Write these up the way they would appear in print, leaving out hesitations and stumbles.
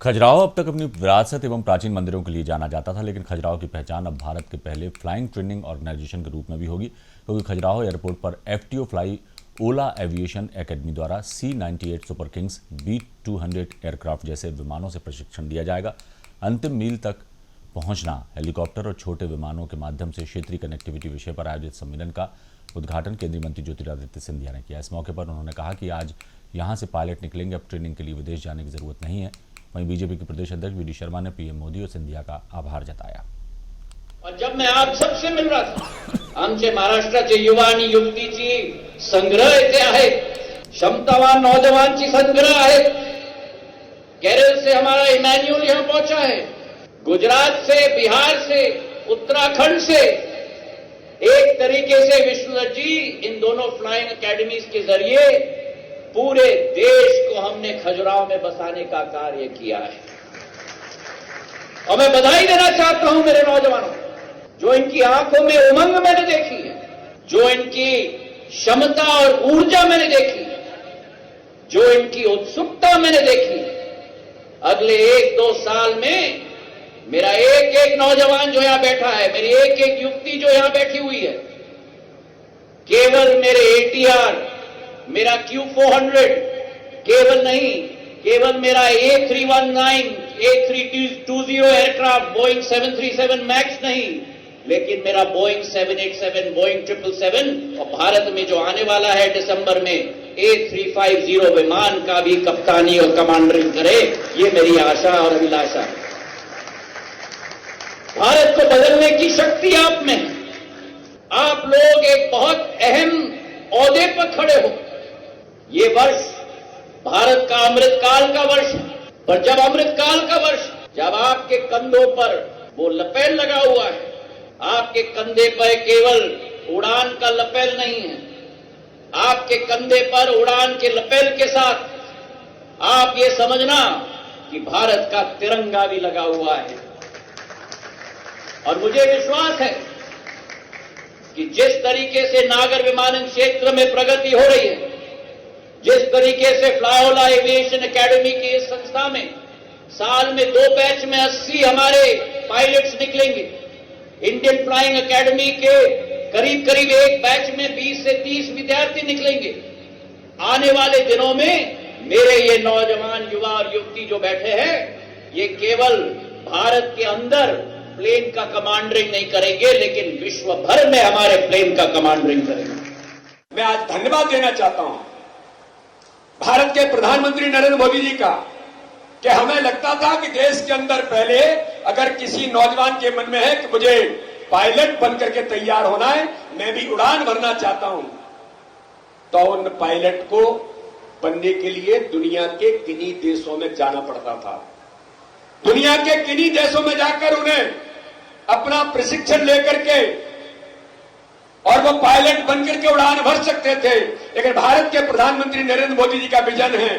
खजुराहो अब तक अपनी विरासत एवं प्राचीन मंदिरों के लिए जाना जाता था, लेकिन खजुराहो की पहचान अब भारत के पहले फ्लाइंग ट्रेनिंग ऑर्गेनाइजेशन के रूप में भी होगी, क्योंकि खजुराहो एयरपोर्ट पर FTO फ्लाई ओला एविएशन एकेडमी द्वारा C-98 super Kings B-200 aircraft जैसे विमानों से प्रशिक्षण दिया जाएगा। अंतिम मील तक पहुंचना, हेलीकॉप्टर और छोटे विमानों के माध्यम से क्षेत्रीय कनेक्टिविटी विषय पर आयोजित सम्मेलन का उद्घाटन केंद्रीय मंत्री ज्योतिरादित्य सिंधिया ने किया। इस मौके पर उन्होंने कहा कि आज यहां से पायलट निकलेंगे, अब ट्रेनिंग के लिए विदेश जाने की जरूरत नहीं है। वहीं बीजेपी के प्रदेश अध्यक्ष VD शर्मा ने PM मोदी और सिंधिया का आभार जताया। और जब मैं आप सबसे मिल रहा था, आमचे महाराष्ट्राचे युवा आणि युवतीची संग्रह इथे आहेत, क्षमतावान नौजवानची संग्रह आहेत। केरल से हमारा इमैन्युअल यहां पहुंचा है, गुजरात से, बिहार से, उत्तराखंड से। एक तरीके से विश्वनाथ जी, इन दोनों फ्लाइंग एकेडमीज के जरिए पूरे देश को हमने खजुराहो में बसाने का कार्य किया है। और मैं बधाई देना चाहता हूं मेरे नौजवानों को, जो इनकी आंखों में उमंग मैंने देखी है, जो इनकी क्षमता और ऊर्जा मैंने देखी है, जो इनकी उत्सुकता मैंने देखी है। अगले 1-2 साल में मेरा एक एक नौजवान जो यहां बैठा है, मेरी एक एक युवती जो यहां बैठी हुई है, केवल मेरे ATR, मेरा Q400 केवल नहीं, केवल मेरा A319, A320 aircraft, Boeing 737 max नहीं, लेकिन मेरा बोइंग 787, बोइंग 777 और भारत में जो आने वाला है दिसंबर में A350 विमान का भी कप्तानी और कमांडरिंग करे, ये मेरी आशा और अभिलाषा है। भारत को बदलने की शक्ति आप में है। आप लोग एक बहुत अहम ओहदे पर खड़े हो। ये वर्ष भारत का अमृतकाल का वर्ष है, पर जब अमृतकाल का वर्ष, जब आपके कंधों पर वो लपेल लगा हुआ है, आपके कंधे पर केवल उड़ान का लपेल नहीं है, आपके कंधे पर उड़ान के लपेल के साथ आप ये समझना कि भारत का तिरंगा भी लगा हुआ है। और मुझे विश्वास है कि जिस तरीके से नागर विमानन क्षेत्र में प्रगति हो रही है, जिस तरीके से फ्लाईओला एविएशन एकेडमी की इस संस्था में साल में 2 बैच में 80 हमारे पायलट्स निकलेंगे। इंडियन फ्लाइंग एकेडमी के करीब करीब एक बैच में 20 से 30 विद्यार्थी निकलेंगे। आने वाले दिनों में मेरे ये नौजवान युवा और युवती जो बैठे हैं, ये केवल भारत के अंदर प्लेन का कमांडरिंग नहीं करेंगे, लेकिन विश्व भर में हमारे प्लेन का कमांडरिंग करेंगे। मैं आज धन्यवाद देना चाहता हूं भारत के प्रधानमंत्री नरेंद्र मोदी जी का, कि हमें लगता था कि देश के अंदर पहले अगर किसी नौजवान के मन में है कि मुझे पायलट बनकर के तैयार होना है, मैं भी उड़ान भरना चाहता हूं, तो उन पायलट को बनने के लिए दुनिया के किन्हीं देशों में जाना पड़ता था। दुनिया के किन्हीं देशों में जाकर उन्हें अपना प्रशिक्षण लेकर के और वो पायलट बनकर के उड़ान भर सकते थे। लेकिन भारत के प्रधानमंत्री नरेंद्र मोदी जी का विजन है,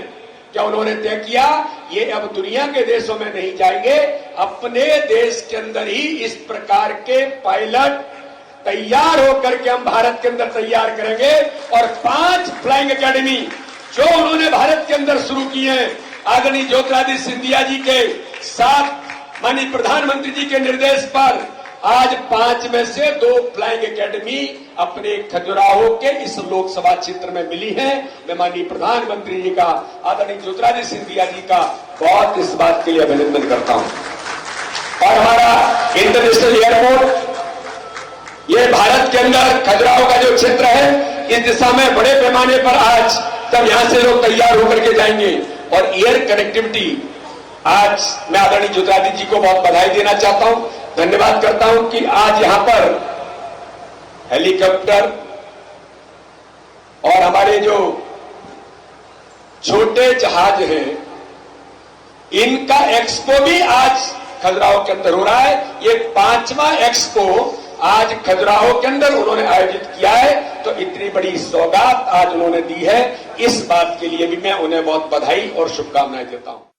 क्या उन्होंने तय किया, ये अब दुनिया के देशों में नहीं जाएंगे, अपने देश के अंदर ही इस प्रकार के पायलट तैयार होकर के हम भारत के अंदर तैयार करेंगे। और 5 फ्लाइंग एकेडमी जो उन्होंने भारत के अंदर शुरू की है, आदरणीय ज्योतिरादित्य सिंधिया जी के साथ माननीय प्रधानमंत्री जी के निर्देश पर आज 5 में से 2 फ्लाइंग एकेडमी अपने खजुराहो के इस लोकसभा क्षेत्र में मिली है। मैं माननीय प्रधानमंत्री जी का, आदरणीय ज्योतिरादित्य सिंधिया जी का बहुत इस बात के लिए अभिनंदन करता हूं। और हमारा इंटरनेशनल एयरपोर्ट, ये भारत के अंदर खजुराहो का जो क्षेत्र है, इस दिशा में बड़े पैमाने पर आज तब यहां से लोग तैयार होकर के जाएंगे। और एयर कनेक्टिविटी, आज मैं आदरणीय ज्योतिरादित्य जी को बहुत बधाई देना चाहता हूं, धन्यवाद करता हूं कि आज यहां पर हेलीकॉप्टर और हमारे जो छोटे जहाज हैं, इनका एक्सपो भी आज खजुराहो के अंदर हो रहा है। ये 5वां एक्सपो आज खजुराहो के अंदर उन्होंने आयोजित किया है, तो इतनी बड़ी सौगात आज उन्होंने दी है। इस बात के लिए भी मैं उन्हें बहुत बधाई और शुभकामनाएं देता हूं।